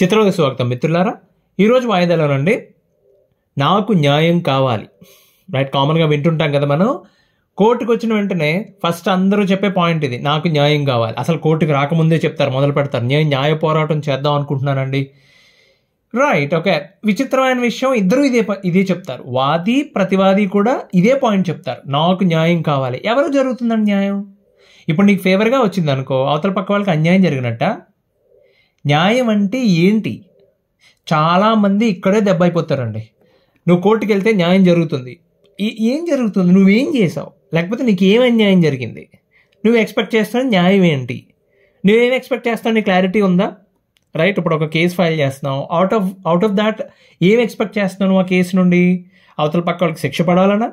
చిత్రలోకి స్వాగతం మిత్రులారా. ఈరోజు వాయిదాలోనండి నాకు న్యాయం కావాలి. రైట్, కామన్గా వింటుంటాం కదా మనం. కోర్టుకు వచ్చిన వెంటనే ఫస్ట్ అందరూ చెప్పే పాయింట్ ఇది, నాకు న్యాయం కావాలి. అసలు కోర్టుకు రాకముందే చెప్తారు, మొదలు పెడతారు, నేను న్యాయ పోరాటం చేద్దాం అనుకుంటున్నానండి. Right, okay. విచిత్రమైన విషయం, ఇద్దరు ఇదే చెప్తారు. వాది ప్రతివాది కూడా ఇదే పాయింట్ చెప్తారు, నాకు న్యాయం కావాలి. ఎవరు జరుగుతుందండి న్యాయం? ఇప్పుడు నీకు ఫేవర్గా వచ్చింది అనుకో, అవతల పక్క వాళ్ళకి అన్యాయం జరిగినట్ట. న్యాయం అంటే ఏంటి? చాలామంది ఇక్కడే దెబ్బ అయిపోతారండి. నువ్వు కోర్టుకు వెళ్తే న్యాయం జరుగుతుంది. ఏం జరుగుతుంది? నువ్వేం చేసావు? లేకపోతే నీకు ఏం అన్యాయం జరిగింది? నువ్వు ఎక్స్పెక్ట్ చేస్తున్న న్యాయం ఏంటి? నువ్వేం ఎక్స్పెక్ట్ చేస్తావు? నీ క్లారిటీ ఉందా? రైట్, ఇప్పుడు ఒక కేసు ఫైల్ చేస్తున్నావు. అవుట్ ఆఫ్ దాట్ ఏం ఎక్స్పెక్ట్ చేస్తున్నావు? ఆ కేసు నుండి అవతల పక్క వాళ్ళకి శిక్ష పడాలనా?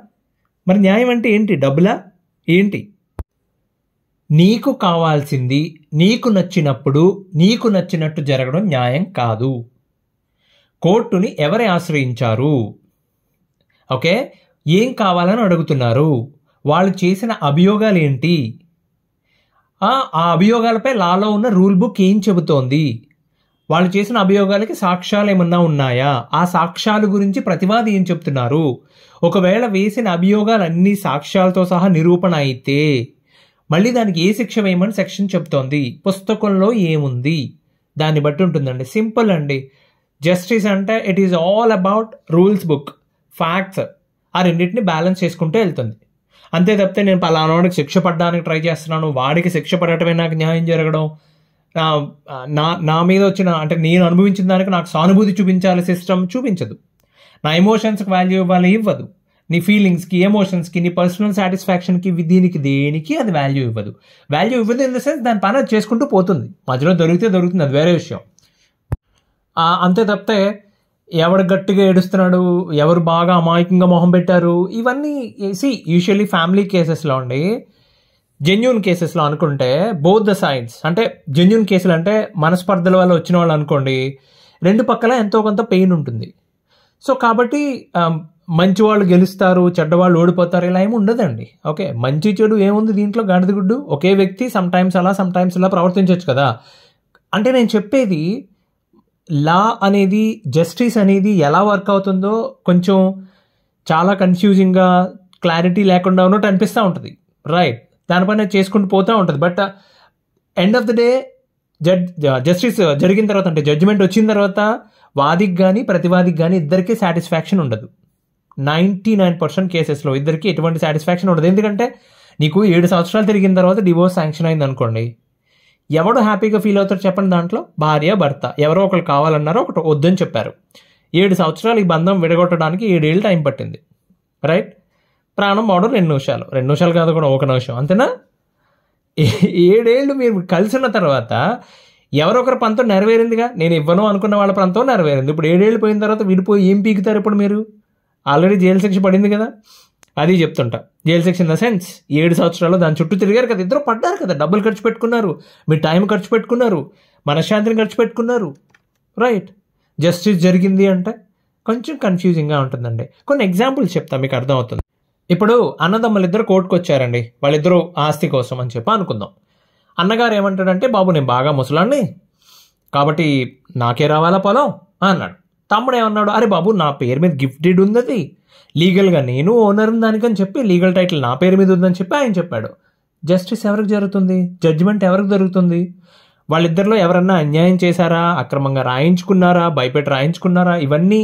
మరి న్యాయం అంటే ఏంటి? డబ్బులా ఏంటి? నీకు కావాల్సింది నీకు నచ్చినప్పుడు నీకు నచ్చినట్టు జరగడం న్యాయం కాదు. కోర్టుని ఎవరు ఆశ్రయించారు? ఓకే, ఏం కావాలని అడుగుతున్నారు? వాళ్ళు చేసిన అభియోగాలు ఏంటి? ఆ అభియోగాలపై లాలో ఉన్న రూల్ బుక్ ఏం చెబుతోంది? వాళ్ళు చేసిన అభియోగాలకి సాక్ష్యాలు ఏమన్నా ఉన్నాయా? ఆ సాక్ష్యాల గురించి ప్రతివాది ఏం చెప్తున్నారు? ఒకవేళ వేసిన అభియోగాలు అన్ని సాక్ష్యాలతో సహా నిరూపణ అయితే మళ్ళీ దానికి ఏ శిక్ష వేయమని సెక్షన్ చెప్తోంది? పుస్తకంలో ఏముంది? దాన్ని బట్టి ఉంటుందండి. సింపుల్ అండి. జస్టిస్ అంటే it is all about rules book, facts. ఆ రెండింటిని బ్యాలెన్స్ చేసుకుంటూ వెళ్తుంది. అంతే తప్పితే నేను పలానాడికి శిక్ష పడడానికి ట్రై చేస్తున్నాను, వాడికి శిక్ష పడటమే నాకు న్యాయం జరగడం, నా మీద వచ్చిన అంటే నేను అనుభవించిన దానికి నాకు సానుభూతి చూపించాలి సిస్టమ్ చూపించదు. నా ఎమోషన్స్కి వాల్యూ ఇవ్వాలి, ఇవ్వదు. నీ ఫీలింగ్స్కి, ఎమోషన్స్కి, నీ పర్సనల్ సాటిస్ఫాక్షన్కి, దీనికి దేనికి అది వాల్యూ ఇవ్వదు. వాల్యూ ఇవ్వదు ఇన్ ద సెన్స్ దాని పని అది చేసుకుంటూ పోతుంది. మధ్యలో దొరుకుతుంది, అది వేరే విషయం. అంతే తప్పితే ఎవడు గట్టిగా ఏడుస్తున్నాడు, ఎవరు బాగా అమాయకంగా మొహం పెట్టారు, ఇవన్నీ యూజువల్లీ ఫ్యామిలీ కేసెస్లో అండి. జెన్యూన్ కేసెస్లో అనుకుంటే బోత్ ద సైడ్స్, అంటే జెన్యూన్ కేసులు అంటే మనస్పర్ధల వల్ల వచ్చిన వాళ్ళు అనుకోండి, రెండు పక్కల ఎంతో కొంత పెయిన్ ఉంటుంది. సో కాబట్టి మంచి వాళ్ళు గెలుస్తారు, చెడ్డవాళ్ళు ఓడిపోతారు, ఇలా ఏమి ఉండదండి. ఓకే, మంచి చెడు ఏముంది దీంట్లో? గాడిదగుడ్డు. ఒకే వ్యక్తి సమ్టైమ్స్ అలా సమ్టైమ్స్ ఇలా ప్రవర్తించవచ్చు కదా. అంటే నేను చెప్పేది లా అనేది, జస్టిస్ అనేది ఎలా వర్క్ అవుతుందో కొంచెం చాలా కన్ఫ్యూజింగ్గా, క్లారిటీ లేకుండా ఉన్నట్టు అనిపిస్తూ ఉంటుంది. రైట్, దానిపైన చేసుకుంటూ పోతూ ఉంటుంది. But end of the day justice జరిగిన తర్వాత, అంటే జడ్జిమెంట్ వచ్చిన తర్వాత వాదికి కానీ ప్రతివాదికి కానీ ఇద్దరికీ సాటిస్ఫాక్షన్ ఉండదు. 99% కేసెస్లో ఇద్దరికి ఎటువంటి సాటిస్ఫాక్షన్ ఉండదు. ఎందుకంటే నీకు 7 సంవత్సరాలు తిరిగిన తర్వాత డివోర్స్ శాంక్షన్ అయింది అనుకోండి, ఎవడు హ్యాపీగా ఫీల్ అవుతారు చెప్పండి? దాంట్లో భార్య భర్త ఎవరో ఒకరు కావాలన్నారో, ఒకటి వద్దని చెప్పారు. 7 సంవత్సరాలు ఈ బంధం విడగొట్టడానికి 7 ఏళ్ళు టైం పట్టింది. రైట్, ప్రాణం పోవడం 2 నిమిషాలు, 2 నిమిషాలు కాదు కూడా 1 నిమిషం, అంతేనా? 7 ఏళ్ళు మీరు కలిసిన తర్వాత ఎవరొకరి పంతం నెరవేరిందిగా. నేను ఇవ్వను అనుకున్న వాళ్ళ పంతం నెరవేరింది. ఇప్పుడు 7 ఏళ్ళు పోయిన తర్వాత విడిపోయి ఏం పీకుతారు ఇప్పుడు మీరు? ఆల్రెడీ జైలు శిక్ష పడింది కదా. అది చెప్తుంటా, జైలు శిక్ష ఇన్ ద సెన్స్ 7 సంవత్సరాలు దాని చుట్టూ తిరిగారు కదా, ఇద్దరు పడ్డారు కదా, డబ్బులు ఖర్చు పెట్టుకున్నారు, మీ టైం ఖర్చు పెట్టుకున్నారు, మనశ్శాంతిని ఖర్చు పెట్టుకున్నారు. రైట్, జస్టిస్ జరిగింది అంటే కొంచెం కన్ఫ్యూజింగ్గా ఉంటుందండి. కొన్ని ఎగ్జాంపుల్స్ చెప్తా, మీకు అర్థమవుతుంది. ఇప్పుడు అన్నదమ్ములు ఇద్దరు కోర్టుకు వచ్చారండి, వాళ్ళిద్దరూ ఆస్తి కోసం అని చెప్పి అనుకుందాం. అన్నగారు ఏమంటాడంటే, బాబు నేను బాగా ముసలాన్ని కాబట్టి నాకే రావాలా పొలం అన్నాడు. తమ్ముడు ఏమన్నాడు, అరే బాబు నా పేరు మీద గిఫ్ట్ డీడ్ ఉంది, అది లీగల్గా నేను ఓనర్ దానికని చెప్పి లీగల్ టైటిల్ నా పేరు మీద ఉందని చెప్పి ఆయన చెప్పాడు. జస్టిస్ ఎవరికి జరుగుతుంది? జడ్జిమెంట్ ఎవరికి జరుగుతుంది? వాళ్ళిద్దరిలో ఎవరన్నా అన్యాయం చేశారా, అక్రమంగా రాయించుకున్నారా, భయపెట్టి రాయించుకున్నారా, ఇవన్నీ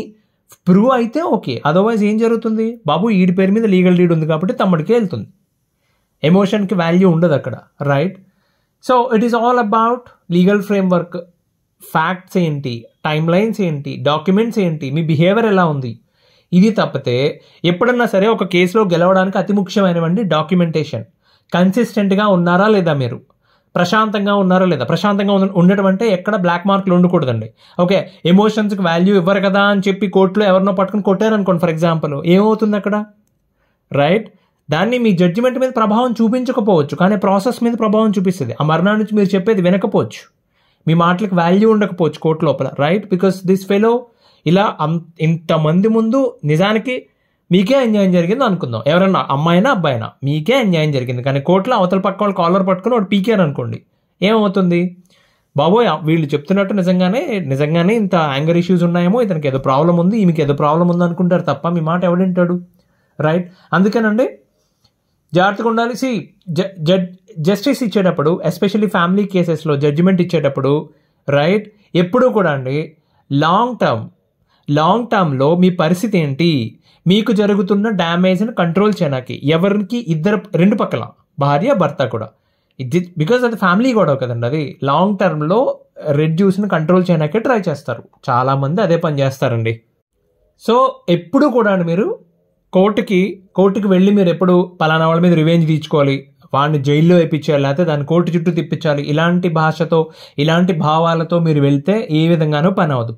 ప్రూవ్ అయితే ఓకే. అదర్వైజ్ ఏం జరుగుతుంది? బాబు ఈడి పేరు మీద లీగల్ డీడ్ ఉంది కాబట్టి తమ్ముడికే వెళ్తుంది. ఎమోషన్కి వాల్యూ ఉండదు అక్కడ. Right, so it is all about legal framework, facts ఏంటి, టైమ్ లైన్స్ ఏంటి, డాక్యుమెంట్స్ ఏంటి, మీ బిహేవియర్ ఎలా ఉంది, ఇది తప్పితే ఎప్పుడన్నా సరే ఒక కేసులో గెలవడానికి అతి ముఖ్యమైనవండి డాక్యుమెంటేషన్. కన్సిస్టెంట్గా ఉన్నారా లేదా, మీరు ప్రశాంతంగా ఉన్నారా లేదా. ప్రశాంతంగా ఉండటం అంటే ఎక్కడ బ్లాక్ మార్కులు ఉండకూడదండి. ఓకే, ఎమోషన్స్కి వాల్యూ ఇవ్వరు కదా అని చెప్పి కోర్టులో ఎవరినో పట్టుకుని కొట్టారనుకోండి ఫర్ ఎగ్జాంపుల్, ఏమవుతుంది అక్కడ? రైట్, దాన్ని మీ జడ్జిమెంట్ మీద ప్రభావం చూపించకపోవచ్చు, కానీ ప్రాసెస్ మీద ప్రభావం చూపిస్తుంది. ఆ మరణాన్ని నుంచి మీరు చెప్పేది వినకపోవచ్చు, మీ మాటలకు వాల్యూ ఉండకపోవచ్చు కోర్టు లోపల. రైట్, బికాస్ దిస్ ఫెలో ఇలా ఇంతమంది ముందు నిజానికి మీకే అన్యాయం జరిగింది అనుకుందాం, ఎవరన్నా అమ్మాయినా అబ్బాయినా మీకే అన్యాయం జరిగింది, కానీ కోర్టులో అవతల పక్క వాళ్ళు కాలర్ పట్టుకుని వాడు పీకారు అనుకోండి, ఏమవుతుంది? బాబోయ్ వీళ్ళు చెప్తున్నట్టు నిజంగానే ఇంత యాంగర్ ఇష్యూస్ ఉన్నాయేమో, ఇతనికి ఏదో ప్రాబ్లం ఉంది, ఈమెకి ఏదో ప్రాబ్లం ఉంది అనుకుంటారు తప్ప మీ మాట ఎవడింటాడు, రైట్? అందుకేనండి జాగ్రత్తగా ఉండాలి. జస్టిస్ ఇచ్చేటప్పుడు, ఎస్పెషల్లీ ఫ్యామిలీ కేసెస్లో జడ్జిమెంట్ ఇచ్చేటప్పుడు, రైట్, ఎప్పుడూ కూడా అండి లాంగ్ టర్మ్లో మీ పరిస్థితి ఏంటి, మీకు జరుగుతున్న డ్యామేజ్ని కంట్రోల్ చేయడానికి ఎవరికి రెండు పక్కల భార్య భర్త కూడా, బికాజ్ అది ఫ్యామిలీ గొడవ కదండి, అది లాంగ్ టర్మ్లో రెడ్యూస్ని కంట్రోల్ చేయడానికే ట్రై చేస్తారు. చాలామంది అదే పని చేస్తారండి. సో ఎప్పుడు కూడా మీరు కోర్టుకి వెళ్ళి మీరు ఎప్పుడు పలానా వాళ్ళ మీద రివెంజ్ తీర్చుకోవాలి, వాడిని జైల్లో వేయించాలి, లేకపోతే దాన్ని కోర్టు చుట్టూ తిప్పించాలి, ఇలాంటి భాషతో ఇలాంటి భావాలతో మీరు వెళ్తే ఏ విధంగానూ పని అవ్వదు.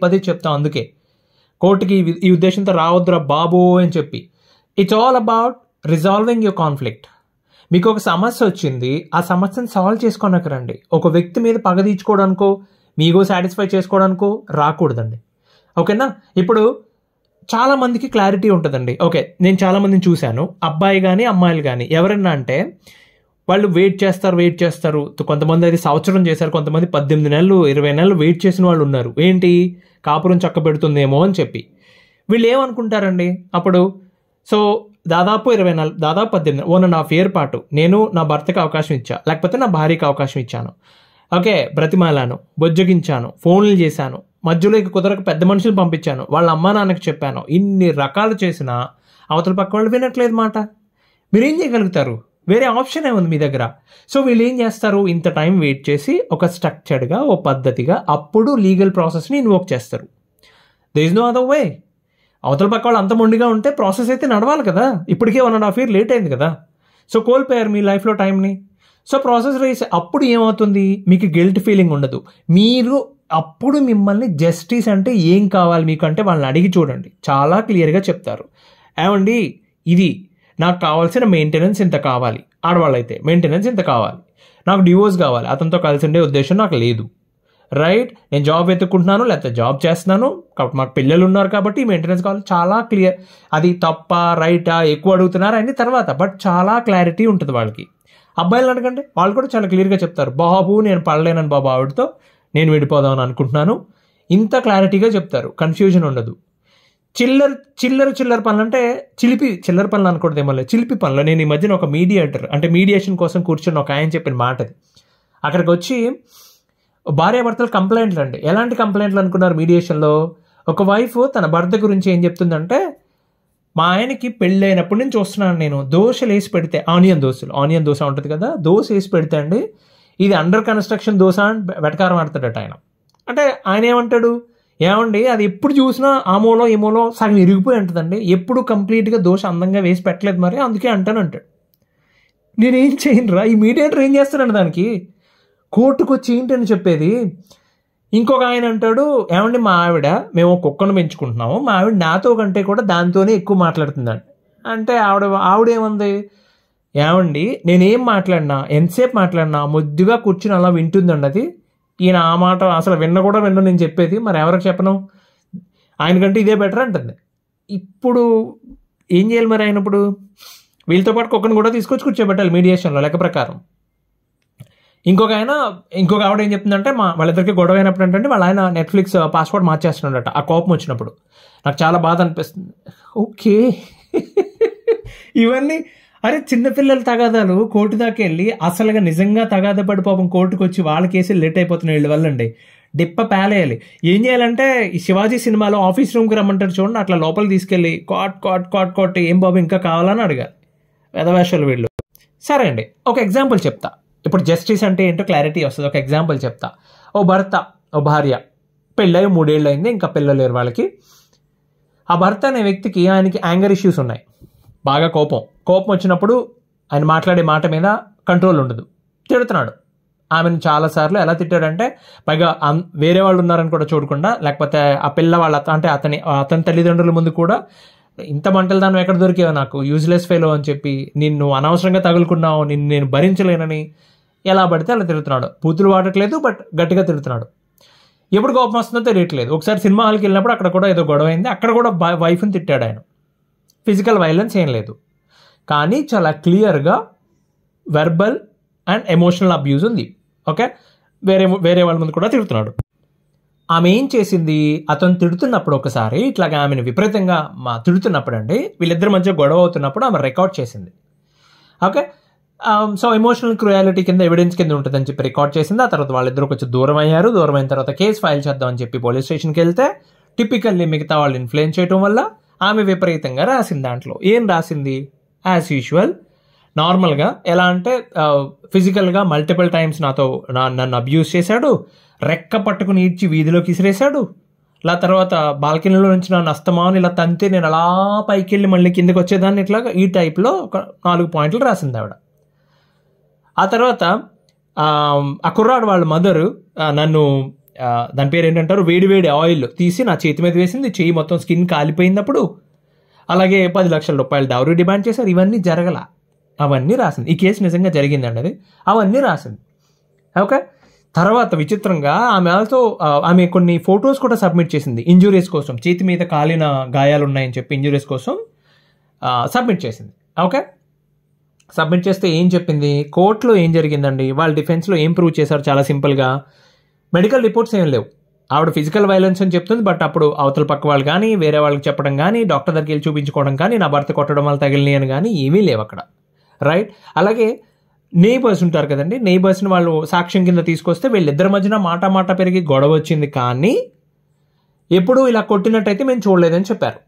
పదే చెప్తాం. అందుకే కోర్టుకి ఈ ఉద్దేశంతో రావద్దురా బాబు అని చెప్పి. It's all about resolving your conflict. మీకు ఒక సమస్య వచ్చింది, ఆ సమస్యను సాల్వ్ చేసుకోనక్కరండి. ఒక వ్యక్తి మీద పగ తీర్చుకోవడానికో మీగో సాటిస్ఫై చేసుకోవడానికో రాకూడదండి, ఓకేనా? ఇప్పుడు చాలా మందికి క్లారిటీ ఉంటుందండి. ఓకే, నేను చాలా మందిని చూశాను, అబ్బాయి కానీ అమ్మాయిలు కానీ. ఎవరన్నా అంటే వాళ్ళు వెయిట్ చేస్తారు. కొంతమంది అది సంవత్సరం చేశారు, కొంతమంది 18 నెలలు 20 నెలలు వెయిట్ చేసిన వాళ్ళు ఉన్నారు. ఏంటి, కాపురం చక్క పెడుతుందేమో అని చెప్పి. వీళ్ళు ఏమనుకుంటారండి అప్పుడు? సో దాదాపు 20 నెలలు, దాదాపు 18, 1.5 year పాటు నేను నా భర్తకి అవకాశం ఇచ్చా, లేకపోతే నా భార్యకి అవకాశం ఇచ్చాను, ఓకే, బ్రతిమాలాను, బొజ్జగించాను, ఫోన్లు చేశాను, మధ్యలో ఇక కుదరకు పెద్ద మనుషులు పంపించాను, వాళ్ళ అమ్మా నాన్నకి చెప్పాను, ఇన్ని రకాలు చేసినా అవతల పక్క వాళ్ళు వినట్లేదు మాట. మీరేం చేయగలుగుతారు? వేరే ఆప్షన్ ఏముంది మీ దగ్గర? సో వీళ్ళు ఏం చేస్తారు, ఇంత టైం వెయిట్ చేసి ఒక స్ట్రక్చర్డ్గా, ఓ పద్ధతిగా అప్పుడు లీగల్ ప్రాసెస్ని ఇన్వోక్ చేస్తారు. There is no other way. అవతల పక్క వాళ్ళు అంత మొండిగా ఉంటే ప్రాసెస్ అయితే నడవాలి కదా. ఇప్పటికే 1.5 year లేట్ అయింది కదా. సో కోల్పోయారు మీ లైఫ్లో టైంని. సో ప్రాసెస్ రేస్ అప్పుడు ఏమవుతుంది, మీకు గిల్ట్ ఫీలింగ్ ఉండదు. మీరు అప్పుడు మిమ్మల్ని జస్టిస్ అంటే ఏం కావాలి మీకు అంటే వాళ్ళని అడిగి చూడండి, చాలా క్లియర్గా చెప్తారు. ఏమండి, ఇది నాకు కావాల్సిన మెయింటెనెన్స్ ఇంత కావాలి, ఆడవాళ్ళైతే మెయింటెనెన్స్ ఇంత కావాలి, నాకు డివోర్స్ కావాలి, అతనితో కలిసి ఉండే ఉద్దేశం నాకు లేదు, రైట్, నేను జాబ్ వెతుక్కుంటున్నాను లేకపోతే జాబ్ చేస్తున్నాను కాబట్టి మాకు పిల్లలు ఉన్నారు కాబట్టి మెయింటెనెన్స్ కావాలి. చాలా క్లియర్. అది తప్ప రైటా ఎక్కువ అడుగుతున్నారు అన్ని తర్వాత, బట్ చాలా క్లారిటీ ఉంటుంది వాళ్ళకి. అబ్బాయిలు అడగండి, వాళ్ళు కూడా చాలా క్లియర్గా చెప్తారు, బాబు నేను పడలేనని బాబు ఆవిడతో, నేను విడిపోదామని అనుకుంటున్నాను, ఇంత క్లారిటీగా చెప్తారు, కన్ఫ్యూజన్ ఉండదు. చిల్లర పనులు అంటే చిల్లర పనులు అనకూడదు ఏమో, చిలిపి పనులు. నేను ఈ మధ్యన ఒక మీడియేటర్ అంటే మీడియేషన్ కోసం కూర్చొని ఒక ఆయన చెప్పిన మాట అది. అక్కడికి వచ్చి భార్యాభర్తలు కంప్లైంట్లు అండి. ఎలాంటి కంప్లైంట్లు అనుకున్నారు మీడియేషన్లో? ఒక వైఫ్ తన భర్త గురించి ఏం చెప్తుందంటే, మా ఆయనకి పెళ్ళైనప్పటి నుంచి చూస్తున్నాను నేను, దోశలు వేసి పెడితే, ఆనియన్ దోశ ఉంటుంది కదా, దోశ వేసి పెడితే అండి, ఇది అండర్ కన్స్ట్రక్షన్ దోశ అని వెటకారం ఆడతాడట ఆయన. అంటే ఆయన ఏమంటాడు, ఏమండి అది ఎప్పుడు చూసినా ఆ మూలో ఈ మూలో సగం ఇరిగిపోయి ఉంటుందండి, ఎప్పుడు కంప్లీట్గా దోశ అందంగా వేసి పెట్టలేదు మరి, అందుకే అంటాడు. నేనేం చేయనురా, ఈ మీడియేటర్ ఏం చేస్తానండి దానికి? కోర్టుకు వచ్చి ఏంటని చెప్పేది. ఇంకొక ఆయన అంటాడు, ఏమండి మా ఆవిడ, మేము కుక్కను పెంచుకుంటున్నాము, మా ఆవిడ నాతో కంటే కూడా దాంతోనే ఎక్కువ మాట్లాడుతుందండి. అంటే ఆవిడేమంది, ఏమండి నేనేం మాట్లాడినా, ఎంతసేపు మాట్లాడినా ముద్దుగా కూర్చుని అలా వింటుందండి అది. ఈయన ఆ మాట అసలు విన్న నేను చెప్పేది, మరి ఎవరికి చెప్పను, ఆయనకంటే ఇదే బెటర్ అంటుంది. ఇప్పుడు ఏం చేయాలి మరి ఆయన? ఇప్పుడు వీళ్ళతో పాటు కుక్కను కూడా తీసుకొచ్చి కూర్చోబెట్టాలి మీడియేషన్లో లెక్క ప్రకారం. ఇంకొక ఆవిడ ఏం చెప్తుందంటే, వాళ్ళిద్దరికి గొడవ అయినప్పుడు ఏంటంటే వాళ్ళ ఆయన నెట్ఫ్లిక్స్ పాస్వర్డ్ మార్చేస్తున్నాడట ఆ కోపం వచ్చినప్పుడు. నాకు చాలా బాధ అనిపిస్తుంది. ఓకే ఇవన్నీ అరే చిన్నపిల్లల తగాదాలు కోర్టు దాకా వెళ్ళి అసలుగా నిజంగా తగాద పడి పాపం కోర్టుకు వచ్చి వాళ్ళ కేసులు లేట్ అయిపోతున్నాయి వీళ్ళ వల్ల అండి. డిప్ప పేలేయాలి. ఏం చేయాలంటే ఈ శివాజీ సినిమాలో ఆఫీస్ రూమ్కి రమ్మంటారు చూడండి, అట్లా లోపలికి తీసుకెళ్ళి కాట్ ఏం బాబు ఇంకా కావాలని అడగాలి. వెధవేషాలు వీళ్ళు. సరే అండి, ఒక ఎగ్జాంపుల్ చెప్తా. ఇప్పుడు జస్టిస్ అంటే ఏంటో క్లారిటీ వస్తుంది. ఒక ఎగ్జాంపుల్ చెప్తా. ఓ భర్త, ఓ భార్య, పెళ్ళయి 3 ఏళ్ళు అయింది, ఇంకా పిల్లలు లేరు వాళ్ళకి. ఆ భర్త అనే వ్యక్తికి ఆయనకి యాంగర్ ఇష్యూస్ ఉన్నాయి, బాగా కోపం వచ్చినప్పుడు ఆయన మాట్లాడే మాట మీద కంట్రోల్ ఉండదు, తిడుతున్నాడు ఆమెను చాలాసార్లు. ఎలా తిట్టాడంటే, పైగా వేరే వాళ్ళు ఉన్నారని కూడా చూడకుండా, లేకపోతే ఆ పిల్ల వాళ్ళ అంటే అతని తల్లిదండ్రుల ముందు కూడా, ఇంత మంటలు దాన్ని ఎక్కడ దొరికేవో నాకు, యూజ్లెస్ ఫెలో అని చెప్పి, నిన్ను అనవసరంగా తగులుకున్నావు, నిన్ను నేను భరించలేనని ఎలా పడితే అలా తిడుతున్నాడు. పూతులు వాడట్లేదు, బట్ గట్టిగా తిడుతున్నాడు. ఎప్పుడు కోపం వస్తుందో తెలియట్లేదు. ఒకసారి సినిమా హాల్కి వెళ్ళినప్పుడు అక్కడ కూడా ఏదో గొడవ అయింది, అక్కడ కూడా వైఫ్ని తిట్టాడు ఆయన. ఫిజికల్ వైలెన్స్ ఏం లేదు, కానీ చాలా క్లియర్గా వెర్బల్ అండ్ ఎమోషనల్ అబ్యూజ్ ఉంది. ఓకే, వేరే వాళ్ళ ముందు కూడా తిడుతున్నాడు. ఆమె ఏం చేసింది, అతను తిడుతున్నప్పుడు ఒకసారి ఇట్లాగా ఆమెను విపరీతంగా తిడుతున్నప్పుడు అండి, వీళ్ళిద్దరి మధ్య గొడవ అవుతున్నప్పుడు ఆమె రికార్డ్ చేసింది. ఓకే, సో ఎమోషనల్ క్రూయాలిటీ కింద ఎవిడెన్స్ కింద ఉంటుందని చెప్పి రికార్డ్ చేసింది. ఆ తర్వాత వాళ్ళిద్దరు కొంచెం దూరం అయ్యారు. దూరం అయిన తర్వాత కేసు ఫైల్ చేద్దామని చెప్పి పోలీస్ స్టేషన్కి వెళ్తే టిపికల్లీ మిగతా వాళ్ళు ఇన్ఫ్లుయెన్స్ చేయడం వల్ల ఆమె విపరీతంగా రాసింది. దాంట్లో ఏం రాసింది, యాజ్ యూజువల్ నార్మల్గా ఎలా అంటే ఫిజికల్గా మల్టిపుల్ టైమ్స్ నన్ను అబ్యూస్ చేశాడు, రెక్క పట్టుకుని ఈడ్చి వీధిలోకి ఇసిరేశాడు, ఇలా తర్వాత బాల్కనీలో నుంచి నన్ను అస్తమాను ఇలా తంతే నేను అలా పైకి వెళ్ళి మళ్ళీ కిందకి వచ్చేదాన్ని, ఇట్లాగా ఈ టైప్లో ఒక 4 పాయింట్లు రాసింది ఆవిడ. ఆ తర్వాత ఆ కుర్రాడు వాళ్ళ మదరు నన్ను దాని పేరు ఏంటంటారు, వేడి ఆయిల్ తీసి నా చేతి మీద వేసింది, చెయ్యి మొత్తం స్కిన్ కాలిపోయినప్పుడు. అలాగే 10 లక్షల రూపాయలు డౌరీ డిమాండ్ చేశారు. ఇవన్నీ జరగల, అవన్నీ రాసింది. ఈ కేసు నిజంగా జరిగిందండి అది, అవన్నీ రాసింది. ఓకే, తర్వాత విచిత్రంగా ఆమె కొన్ని ఫొటోస్ కూడా సబ్మిట్ చేసింది ఇంజురీస్ కోసం, చేతి మీద కాలిన గాయాలు ఉన్నాయని చెప్పి ఇంజురీస్ కోసం సబ్మిట్ చేసింది. ఓకే, సబ్మిట్ చేస్తే ఏం చెప్పింది, కోర్టులో ఏం జరిగిందండి, వాళ్ళ డిఫెన్స్లో ఏం ప్రూవ్ చేశారు, చాలా సింపుల్గా మెడికల్ రిపోర్ట్స్ ఏం లేవు. ఆవిడ ఫిజికల్ వైలెన్స్ అని చెప్తుంది, బట్ అప్పుడు అవతల పక్క వాళ్ళు కానీ వేరే వాళ్ళకి చెప్పడం కానీ డాక్టర్ దగ్గరికి వెళ్ళి చూపించుకోవడం కానీ నా భర్త కొట్టడం వల్ల తగిలినాయి అని కానీ ఏమీ లేవు అక్కడ, రైట్. అలాగే నైబర్స్ ఉంటారు కదండి, నైబర్స్ని వాళ్ళు సాక్ష్యం కింద తీసుకొస్తే వీళ్ళిద్దరి మధ్యన మాట పెరిగి గొడవ వచ్చింది, కానీ ఎప్పుడూ ఇలా కొట్టినట్టయితే మేము చూడలేదని చెప్పారు.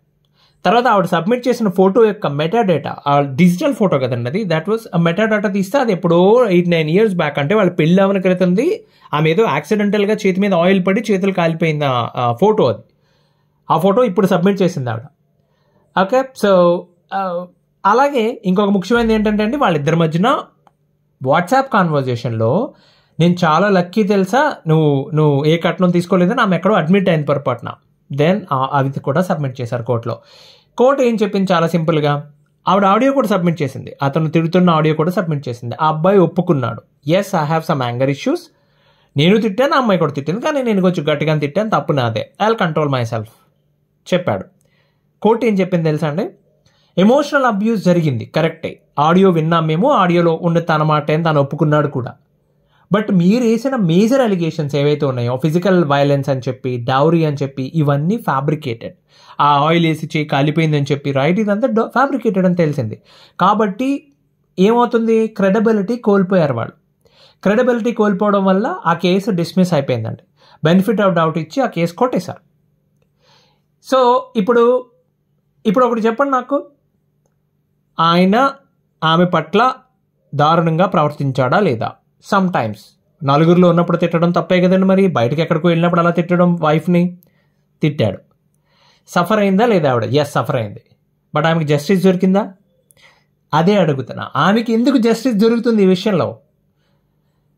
తర్వాత ఆవిడ సబ్మిట్ చేసిన ఫోటో యొక్క మెటాడేటా, డిజిటల్ ఫోటో కదండి అది, దట్ వాస్ మెటాడేటా తీస్తే అది ఎప్పుడో 8-9 years బ్యాక్, అంటే వాళ్ళు పెళ్ళి అవన క్రితంది. ఆమె ఏదో యాక్సిడెంటల్గా చేతి మీద ఆయిల్ పడి చేతులు కాలిపోయిన ఫోటో అది. ఆ ఫోటో ఇప్పుడు సబ్మిట్ చేసింది ఆవిడ. ఓకే, సో అలాగే ఇంకొక ముఖ్యమైనది ఏంటంటే అండి, వాళ్ళిద్దరి మధ్యన వాట్సాప్ కాన్వర్జేషన్లో నేను చాలా లక్కీ తెలుసా, నువ్వు ఏ కట్నం తీసుకోలేదని ఆమె ఎక్కడో అడ్మిట్ అయింది పొరపాటున. దెన్ అవి కూడా సబ్మిట్ చేశారు కోర్టులో. కోర్టు ఏం చెప్పింది, చాలా సింపుల్గా ఆవిడ ఆడియో కూడా సబ్మిట్ చేసింది, అతను తిడుతున్న ఆడియో కూడా సబ్మిట్ చేసింది. ఆ అబ్బాయి ఒప్పుకున్నాడు, yes I have some anger issues, నేను తిట్టాను, ఆ అమ్మాయి కూడా తిట్టింది, కానీ నేను కొంచెం గట్టిగా తిట్టాను, తప్పు నాదే, I will control my self చెప్పాడు. కోర్టు ఏం చెప్పింది తెలుసా అండి, ఎమోషనల్ అబ్యూస్ జరిగింది కరెక్టే, ఆడియో విన్నాం మేము, ఆడియోలో ఉన్న తన మాట అని తను ఒప్పుకున్నాడు కూడా. బట్ మీరు వేసిన మేజర్ అలిగేషన్స్ ఏవైతే ఉన్నాయో, ఫిజికల్ వైలెన్స్ అని చెప్పి, డౌరీ అని చెప్పి, ఇవన్నీ ఫ్యాబ్రికేటెడ్. ఆ ఆయిల్ వేసి చేయి కాలిపోయిందని చెప్పి, రైట్, ఇదంతా ఫ్యాబ్రికేటెడ్ అని తెలిసింది. కాబట్టి ఏమవుతుంది, క్రెడిబిలిటీ కోల్పోయారు వాళ్ళు. క్రెడిబిలిటీ కోల్పోవడం వల్ల ఆ కేసు డిస్మిస్ అయిపోయిందండి. బెనిఫిట్ ఆఫ్ డౌట్ ఇచ్చి ఆ కేసు కొట్టేశారు. సో ఇప్పుడు ఒకటి చెప్పండి నాకు, ఆమె పట్ల దారుణంగా ప్రవర్తించాడా లేదా? సమ్ టైమ్స్ నలుగురిలో ఉన్నప్పుడు తిట్టడం తప్పే కదండి, మరి బయటకు ఎక్కడికో వెళ్ళినప్పుడు అలా తిట్టడం, వైఫ్ని తిట్టాడు. సఫర్ అయిందా లేదా ఆవిడ? ఎస్, సఫర్ అయింది. బట్ ఆమెకి జస్టిస్ దొరికిందా? అదే అడుగుతున్నా, ఆమెకి ఎందుకు జస్టిస్ దొరుకుతుంది ఈ విషయంలో?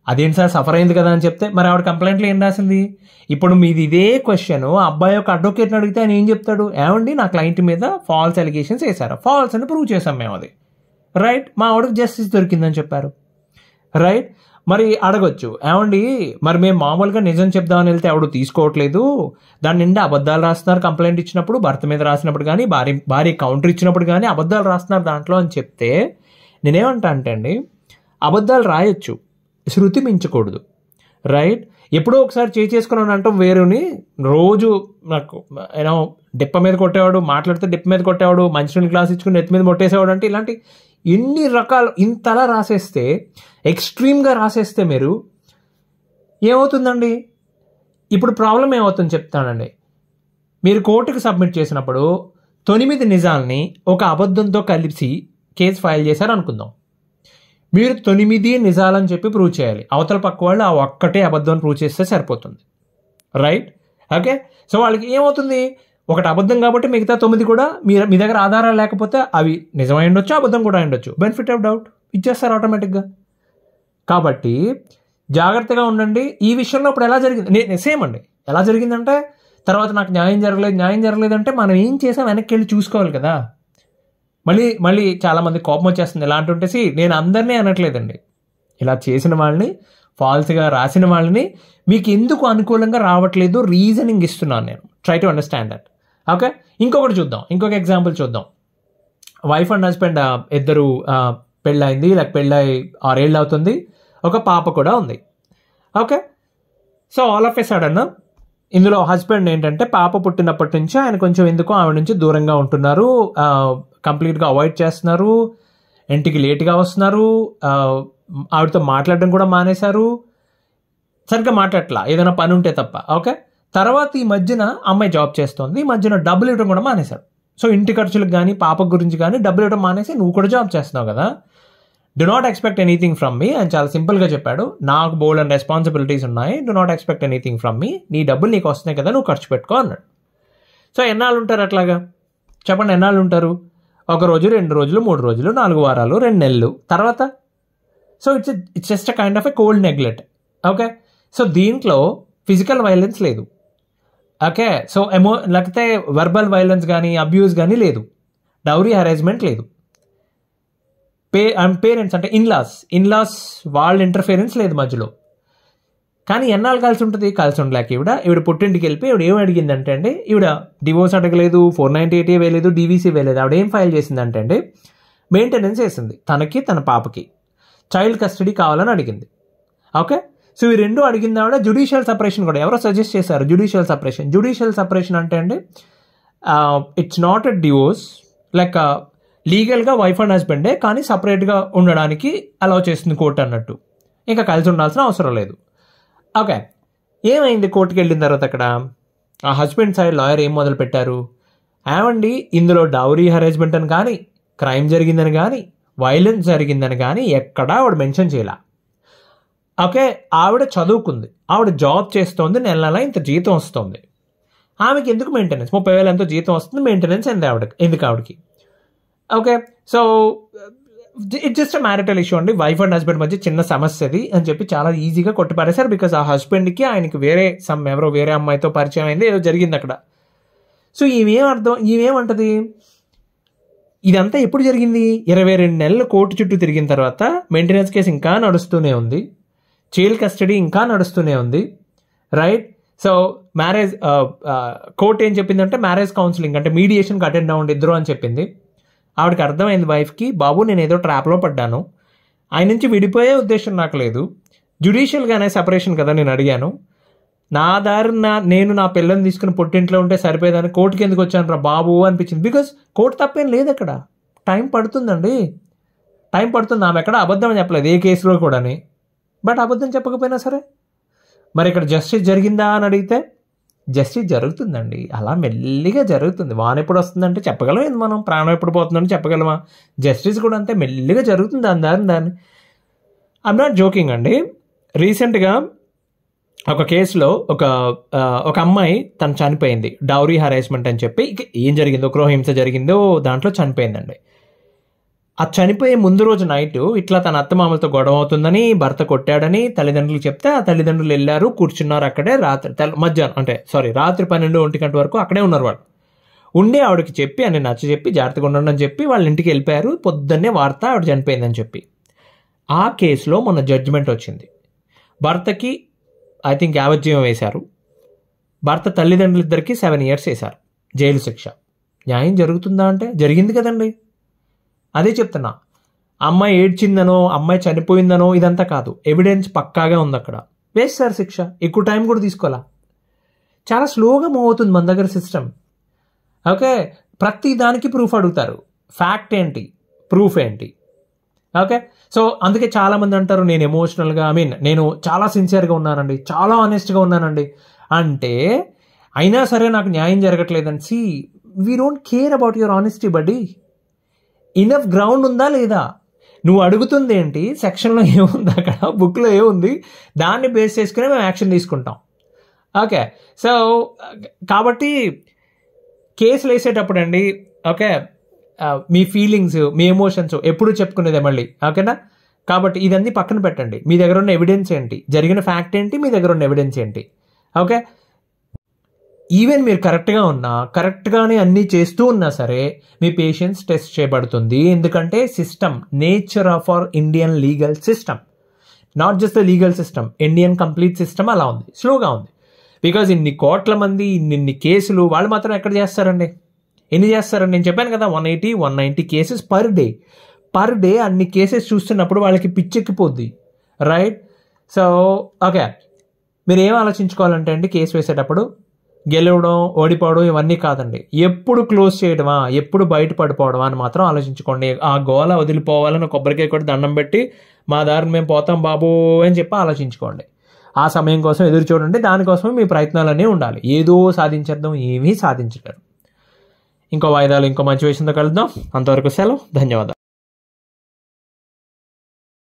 అదేంటి సార్, సఫర్ అయింది కదా అని చెప్తే, మరి ఆవిడ కంప్లైంట్లో ఏం రాసింది? ఇప్పుడు మీది ఇదే క్వశ్చన్ ఆ అబ్బాయి యొక్క అడ్వకేట్ని అడిగితే ఆయన ఏం చెప్తాడు, ఏమండి నా క్లయింట్ మీద ఫాల్స్ అలిగేషన్స్ వేశారు, ఫాల్స్ అని ప్రూవ్ చేసాం మేము, అది రైట్, మా ఆవిడకి జస్టిస్ దొరికిందని చెప్పారు, రైట్. మరి అడగొచ్చు, ఏమండి మరి మేము మామూలుగా నిజం చెప్దామని వెళ్తే ఎవడు తీసుకోవట్లేదు, దాని నిండా అబద్ధాలు రాస్తున్నారు, కంప్లైంట్ ఇచ్చినప్పుడు భర్త మీద రాసినప్పుడు కానీ భార్య కౌంటర్ ఇచ్చినప్పుడు కానీ అబద్ధాలు రాస్తున్నారు దాంట్లో అని చెప్తే, నేనేమంటా అంటే అండి, అబద్ధాలు రాయొచ్చు, శృతి మించకూడదు, రైట్. ఎప్పుడో ఒకసారి చేసుకున్నాను అంటాం వేరుని, రోజు నాకు ఏమో డిప్ప మీద కొట్టేవాడు, మాట్లాడితే డిప్ప మీద కొట్టేవాడు, మంచినీళ్ళు గ్లాస్ ఇచ్చుకుని నెత్తి మీద మొట్టేసేవాడు, అంటే ఇలాంటి ఎన్ని రకాలు ఇంతలా రాసేస్తే, ఎక్స్ట్రీమ్గా రాసేస్తే మీరు ఏమవుతుందండి? ఇప్పుడు ప్రాబ్లం ఏమవుతుంది చెప్తానండి. మీరు కోర్టుకు సబ్మిట్ చేసినప్పుడు 9 నిజాల్ని ఒక అబద్ధంతో కలిసి కేసు ఫైల్ చేశారు అనుకుందాం. మీరు 9 నిజాలని చెప్పి ప్రూవ్ చేయాలి, అవతల పక్క వాళ్ళు ఆ ఒక్కటే అబద్ధం ప్రూవ్ చేస్తే సరిపోతుంది, రైట్. ఓకే, సో వాళ్ళకి ఏమవుతుంది, ఒకటి అబద్ధం కాబట్టి మిగతా 9 కూడా మీ దగ్గర ఆధారాలు లేకపోతే అవి నిజమై ఉండొచ్చు, అబద్ధం కూడా ఉండొచ్చు, బెనిఫిట్ ఆఫ్ డౌట్ ఇచ్చేస్తారు ఆటోమేటిక్గా. కాబట్టి జాగ్రత్తగా ఉండండి ఈ విషయంలో. ఇప్పుడు ఎలా జరిగింది, సేమ్ అండి, ఎలా జరిగిందంటే తర్వాత నాకు న్యాయం జరగలేదంటే మనం ఏం చేసాం వెనక్కి వెళ్ళి చూసుకోవాలి కదా. మళ్ళీ చాలామంది కోపం వచ్చేస్తుంది ఇలా అంటుంటేసి, నేను అందరినీ అనట్లేదండి, ఇలా చేసిన వాళ్ళని, ఫాల్స్గా రాసిన వాళ్ళని మీకు ఎందుకు అనుకూలంగా రావట్లేదు రీజనింగ్ ఇస్తున్నాను నేను. Try to understand that. Okay, ఇంకొకటి చూద్దాం, ఇంకొక ఎగ్జాంపుల్ చూద్దాం. వైఫ్ అండ్ హస్బెండ్ ఇద్దరు పెళ్ళయింది, పెళ్ళై 6 ఏళ్ళు అవుతుంది, ఒక పాప కూడా ఉంది. Okay, so all of a sudden ఇందులో హస్బెండ్ ఏంటంటే, పాప పుట్టినప్పటి నుంచి ఇందులో హస్బెండ్ ఏంటంటే, పాప పుట్టినప్పటి నుంచి ఆయన కొంచెం ఎందుకో ఆవిడ నుంచి దూరంగా ఉంటున్నారు, కంప్లీట్గా అవాయిడ్ చేస్తున్నారు, ఇంటికి లేట్గా వస్తున్నారు, ఆవిడతో మాట్లాడడం కూడా మానేశారు, సరిగ్గా మాట్లాడట్లా ఏదైనా పని ఉంటే తప్ప. ఓకే, తర్వాత ఈ మధ్యన అమ్మాయి జాబ్ చేస్తుంది, ఈ మధ్యన డబ్బులు ఇవ్వడం కూడా మానేశారు. సో ఇంటి ఖర్చులకు కానీ పాప గురించి కానీ డబ్బులు ఇవ్వడం మానేసి, నువ్వు కూడా జాబ్ చేస్తున్నావు కదా, do not expect anything from మీ అని చాలా సింపుల్గా చెప్పాడు. నాకు బోల్డ్ అండ్ రెస్పాన్సిబిలిటీస్ ఉన్నాయి, do not expect anything from మీ, నీ డబ్బులు నీకు వస్తున్నాయి కదా, నువ్వు ఖర్చు పెట్టుకో అన్నాడు. సో ఎన్నాళ్ళు ఉంటారు అట్లాగా చెప్పండి, ఎన్నాళ్ళు ఉంటారు? 1 రోజు, 2 రోజులు, 3 రోజులు, 4 వారాలు, 2 నెలలు, తర్వాత so it's just a kind of a cold neglect. Okay, so దీంట్లో ఫిజికల్ వైలెన్స్ లేదు. ఓకే, సో లేకపోతే వెర్బల్ వైలెన్స్ కానీ అబ్యూస్ కానీ లేదు, డౌరీ హెరాస్మెంట్ లేదు, పేరెంట్స్ అంటే ఇన్లాస్ వాళ్ళ ఇంటర్ఫిరెన్స్ లేదు మధ్యలో. కానీ ఎన్నాళ్ళు కలిసి ఉంటుంది? కలిసి ఉండలేక ఈవిడ పుట్టింటికి వెళ్ళిపోయి ఈవిడ ఏం అడిగిందంటే అండి, ఈవిడ డివోర్స్ అడగలేదు, 498 వేయలేదు, డీవీసీ వేయలేదు, ఆవిడ ఏం ఫైల్ చేసిందంటే అండి, మెయింటెనెన్స్ వేసింది, తనకి తన పాపకి చైల్డ్ కస్టడీ కావాలని అడిగింది. ఓకే, సో ఈ రెండు అడిగింది ఆవిడ. జ్యుడిషియల్ సపరేషన్ కూడా ఎవరో సజెస్ట్ చేశారు, జ్యుడిషియల్ సపరేషన్ అంటే అండి, it's not a divorce, like లీగల్గా వైఫ్ అండ్ హస్బెండే కానీ సపరేట్గా ఉండడానికి అలౌ చేస్తుంది కోర్టు అన్నట్టు, ఇంకా కలిసి ఉండాల్సిన అవసరం లేదు. ఓకే, ఏమైంది కోర్టుకి వెళ్ళిన తర్వాత అక్కడ ఆ హస్బెండ్ సైడ్ లాయర్ ఏం మొదలు పెట్టారు, ఏమండి ఇందులో డౌరీ హెరాస్మెంట్ అని కానీ, క్రైమ్ జరిగిందని కానీ, వైలెన్స్ జరిగిందని కానీ ఎక్కడా ఆవిడ మెన్షన్ చేయాల. ఓకే, ఆవిడ చదువుకుంది, ఆవిడ జాబ్ చేస్తోంది, నెల నెల ఇంత జీతం వస్తుంది, ఆమెకి ఎందుకు మెయింటెనెన్స్? 30,000 ఎంతో జీతం వస్తుంది, మెయింటెనెన్స్ ఎందుకు ఆవిడకి? Okay, so it's just a marital issue అండి, వైఫ్ అండ్ హస్బెండ్ మధ్య చిన్న సమస్యది అని చెప్పి చాలా ఈజీగా కొట్టిపారేశారు. బికాస్ ఆ హస్బెండ్కి ఆయనకి ఎవరో వేరే అమ్మాయితో పరిచయం అయింది, ఏదో జరిగింది అక్కడ. సో ఈమెమంటది, ఇదంతా ఎప్పుడు జరిగింది? 22 నెలలు కోర్టు చుట్టూ తిరిగిన తర్వాత మెయింటెనెన్స్ కేసు ఇంకా నడుస్తూనే ఉంది, చైల్డ్ కస్టడీ ఇంకా నడుస్తూనే ఉంది, రైట్? సో మ్యారేజ్ కోర్టు ఏం చెప్పిందంటే, మ్యారేజ్ కౌన్సిలింగ్ అంటే మీడియేషన్కి అటెండ్ అవ్వండి ఇద్దరు అని చెప్పింది. ఆవిడకి అర్థమైంది వైఫ్కి, బాబు నేను ఏదో ట్రాప్లో పడ్డాను, ఆయన నుంచి విడిపోయే ఉద్దేశం నాకు లేదు, జ్యుడిషియల్గానే సపరేషన్ కదా నేను అడిగాను, నా దారి నేను నా పిల్లని తీసుకుని పుట్టింట్లో ఉంటే సరిపోయేదాన్ని, కోర్టుకి ఎందుకు వచ్చాను రా బాబు అనిపించింది. బికాస్ కోర్టు తప్పేం లేదు అక్కడ, టైం పడుతుందండి, టైం పడుతుంది. ఆమె ఎక్కడ అబద్ధం చెప్పలేదు ఏ కేసులో కూడాని, బట్ అబద్ధం చెప్పకపోయినా సరే మరి ఇక్కడ జస్టిస్ జరిగిందా అని అడిగితే జస్టిస్ జరుగుతుందండి, అలా మెల్లిగా జరుగుతుంది. వాన ఎప్పుడు వస్తుందంటే చెప్పగలం, ఏంది మనం ప్రాణం ఎప్పుడు పోతుందంటే చెప్పగలమా? జస్టిస్ కూడా అంతే మెల్లిగా జరుగుతుంది దాన్ని. ఐమ్ నాట్ జోకింగ్ అండి. రీసెంట్గా ఒక కేసులో ఒక అమ్మాయి తను చనిపోయింది, డౌరీ హెరాస్మెంట్ అని చెప్పి. ఏం జరిగిందో, గృహహింస జరిగిందో దాంట్లో చనిపోయిందండి. ఆ చనిపోయే ముందు రోజు నైట్ ఇట్లా తన అత్తమామలతో గొడవ అవుతుందని, భర్త కొట్టాడని తల్లిదండ్రులు చెప్తే ఆ తల్లిదండ్రులు వెళ్ళారు, కూర్చున్నారు అక్కడే రాత్రి 12-1 గంట వరకు అక్కడే ఉన్నారు. వాళ్ళు ఉండి ఆవిడకి చెప్పి అని నచ్చజెప్పి జాగ్రత్తగా ఉండండి అని చెప్పి వాళ్ళ ఇంటికి వెళ్ళిపోయారు. పొద్దున్నే వార్త ఆవిడ చనిపోయిందని చెప్పి. ఆ కేసులో మొన్న జడ్జిమెంట్ వచ్చింది. భర్తకి ఐ థింక్ యావజ్జీవం వేశారు, భర్త తల్లిదండ్రులిద్దరికీ 7 years వేశారు జైలు శిక్ష. న్యాయం జరుగుతుందా అంటే జరిగింది కదండి. అదే చెప్తున్నా, అమ్మాయి ఏడ్చిందనో అమ్మాయి చనిపోయిందనో ఇదంతా కాదు, ఎవిడెన్స్ పక్కాగా ఉంది అక్కడ, వేస్తారు శిక్ష. ఎక్కువ టైం కూడా తీసుకోవాలా, చాలా స్లోగా మూవ్ అవుతుంది మన దగ్గర సిస్టమ్. ఓకే, ప్రతి దానికి ప్రూఫ్ అడుగుతారు, ఫ్యాక్ట్ ఏంటి, ప్రూఫ్ ఏంటి. ఓకే, సో అందుకే చాలామంది అంటారు నేను ఎమోషనల్గా నేను చాలా సిన్సియర్గా ఉన్నానండి, చాలా ఆనెస్ట్గా ఉన్నానండి అంటే, అయినా సరే నాకు న్యాయం జరగట్లేదని. See we don't care about your honesty buddy. Enough ground ఉందా లేదా, నువ్వు అడుగుతుంది ఏంటి, సెక్షన్లో ఏముంది, అక్కడ బుక్లో ఏముంది, దాన్ని బేస్ చేసుకుని మేము యాక్షన్ తీసుకుంటాం. ఓకే, సో కాబట్టి కేసులు వేసేటప్పుడు అండి, ఓకే, మీ ఫీలింగ్స్, మీ ఎమోషన్స్ ఎప్పుడు చెప్పుకునేదే మళ్ళీ. ఓకేనా, కాబట్టి ఇదన్నీ పక్కన పెట్టండి. మీ దగ్గర ఉన్న ఎవిడెన్స్ ఏంటి, జరిగిన ఫ్యాక్ట్ ఏంటి, మీ దగ్గర ఉన్న ఎవిడెన్స్ ఏంటి. ఓకే, ఈవెన్ మీరు కరెక్ట్గా ఉన్నా, కరెక్ట్గానే అన్నీ చేస్తూ ఉన్నా సరే మీ పేషెన్స్ టెస్ట్ చేయబడుతుంది. ఎందుకంటే system, nature of our Indian legal system, not just the legal system, Indian complete system అలా ఉంది, స్లోగా ఉంది. బికాజ్ ఇన్ని కోట్ల మంది, ఇన్ని కేసులు, వాళ్ళు మాత్రం ఎక్కడ చేస్తారండి, ఎన్ని చేస్తారండి? నేను చెప్పాను కదా, 180-190 కేసెస్ పర్ డే. అన్ని కేసెస్ చూస్తున్నప్పుడు వాళ్ళకి పిచ్చెక్కిపోద్ది, రైట్? సో ఓకే, మీరు ఏం ఆలోచించుకోవాలంటే అండి, కేసు వేసేటప్పుడు గెలవడం ఓడిపోవడం ఇవన్నీ కాదండి, ఎప్పుడు క్లోజ్ చేయడమా, ఎప్పుడు బయట పడిపోవడమా అని మాత్రం ఆలోచించుకోండి. ఆ గోల వదిలిపోవాలని కొబ్బరికాయ కూడా దండం పెట్టి మా దారిని మేము పోతాం బాబు అని చెప్పి ఆలోచించుకోండి. ఆ సమయం కోసం ఎదురు చూడండి. దానికోసమే మీ ప్రయత్నాలన్నీ ఉండాలి. ఏదో సాధించేద్దాం, ఏమీ సాధించలేరు. ఇంకో వాయిదాలు ఇంకో మంచి విషయంతో కలుద్దాం. అంతవరకు సెలవు. ధన్యవాదాలు.